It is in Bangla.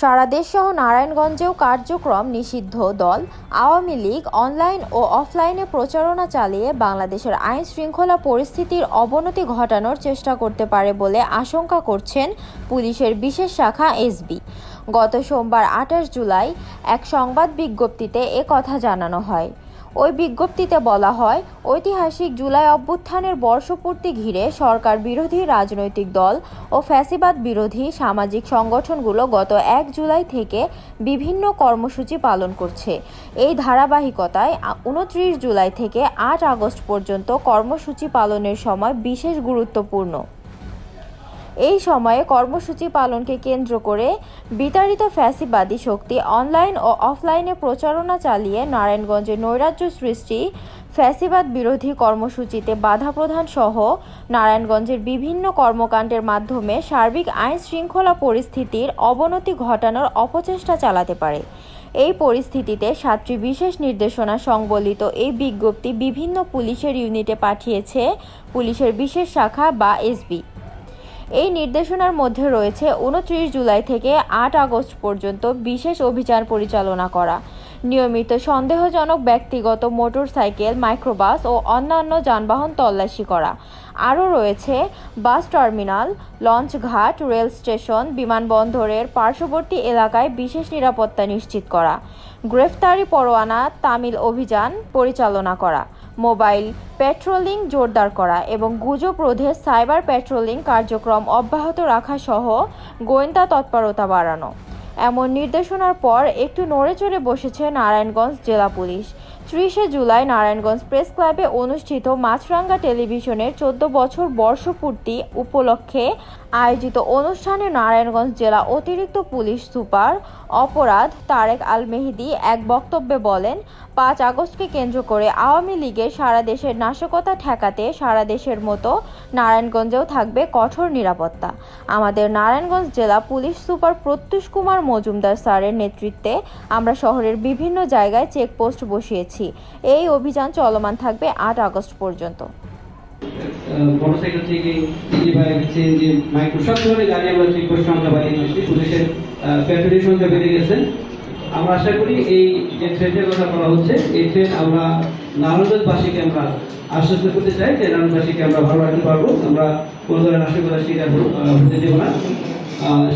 সারা দেশসহ নারায়ণগঞ্জেও কার্যক্রম নিষিদ্ধ দল আওয়ামী লীগ অনলাইন ও অফলাইনে প্রচারণা চালিয়ে বাংলাদেশের আইন শৃঙ্খলা পরিস্থিতির অবনতি ঘটানোর চেষ্টা করতে পারে বলে আশঙ্কা করছেন পুলিশের বিশেষ শাখা এসবি। গত সোমবার ২৮ জুলাই এক সংবাদ বিজ্ঞপ্তিতে একথা জানানো হয়। ওই বিজ্ঞপ্তিতে বলা হয়, ঐতিহাসিক জুলাই অভ্যুত্থানের বর্ষপূর্তি ঘিরে সরকার বিরোধী রাজনৈতিক দল ও ফ্যাসিবাদ বিরোধী সামাজিক সংগঠনগুলো গত ১ জুলাই থেকে বিভিন্ন কর্মসূচি পালন করছে। এই ধারাবাহিকতায় ২৯ জুলাই থেকে ৮ আগস্ট পর্যন্ত কর্মসূচি পালনের সময় বিশেষ গুরুত্বপূর্ণ। এই সময়ে কর্মসূচি পালনকে কেন্দ্র করে বিতাড়িত ফ্যাসিবাদী শক্তি অনলাইন ও অফলাইনে প্রচারণা চালিয়ে নারায়ণগঞ্জে নৈরাজ্য সৃষ্টি, ফ্যাসিবাদ বিরোধী কর্মসূচিতে বাধা প্রদান সহ নারায়ণগঞ্জের বিভিন্ন কর্মকাণ্ডের মাধ্যমে সার্বিক আইন শৃঙ্খলা পরিস্থিতির অবনতি ঘটানোর অপচেষ্টা চালাতে পারে। এই পরিস্থিতিতে ৭টি বিশেষ নির্দেশনা সংবলিত এই বিজ্ঞপ্তি বিভিন্ন পুলিশের ইউনিটে পাঠিয়েছে পুলিশের বিশেষ শাখা বা এসবি। এই নির্দেশনার মধ্যে রয়েছে ২৯ জুলাই থেকে ৮ আগস্ট পর্যন্ত বিশেষ অভিযান পরিচালনা করা, নিয়মিত সন্দেহজনক ব্যক্তিগত মোটরসাইকেল, মাইক্রোবাস ও অন্যান্য যানবাহন তল্লাশি করা। আরও রয়েছে বাস টার্মিনাল, লঞ্চঘাট, রেল স্টেশন, বিমানবন্দরের পার্শ্ববর্তী এলাকায় বিশেষ নিরাপত্তা নিশ্চিত করা, গ্রেফতারি পরোয়ানা তামিল অভিযান পরিচালনা করা, মোবাইল পেট্রোলিং জোরদার করা এবং গুজব রোধে সাইবার পেট্রোলিং কার্যক্রম অব্যাহত রাখা সহ গোয়েন্দা তৎপরতা বাড়ানো। এমন নির্দেশনার পর একটু নড়েচড়ে বসেছে নারায়ণগঞ্জ জেলা পুলিশ। ৩০ জুলাই নারায়ণগঞ্জ প্রেস ক্লাবে অনুষ্ঠিত মাছরাঙ্গা টেলিভিশনের ১৪ বছর বর্ষপূর্তি উপলক্ষে আয়োজিত অনুষ্ঠানে নারায়ণগঞ্জ জেলা অতিরিক্ত পুলিশ সুপার অপরাধ তারেক আল মেহেদি এক বক্তব্যে বলেন, ৫ আগস্টকে কেন্দ্র করে আওয়ামী লীগের সারা দেশের নাশকতা ঠেকাতে সারা দেশের মতো নারায়ণগঞ্জেও থাকবে কঠোর নিরাপত্তা। আমাদের নারায়ণগঞ্জ জেলা পুলিশ সুপার প্রত্যুষ কুমার মজুমদার স্যারের নেতৃত্বে আমরা শহরের বিভিন্ন জায়গায় চেকপোস্ট বসিয়েছি। এই অভিযান চলমান থাকবে ৮ আগস্ট পর্যন্ত। মোটরসাইকেল থেকে সিএনজি, মাইক্রো সব ধরনের গাড়ি আমরা চেকপোস্ট সংখ্যা বাড়িয়ে দিয়েছি। পুলিশের প্যাট্রোলিং সংখ্যা বেড়ে গেছে। আমরা আশা করি এই যে ট্রেনের কথা বলা হচ্ছে, এই ট্রেন আমরা নারায়ণগঞ্জবাসীকে আমরা আশ্বস্ত করতে চাই যে নারায়ণগঞ্জবাসীকে আমরা ভালো রাখতে পারবো। আমরা কোনো ধরনের নাশকতা শিকার হতে দেব না।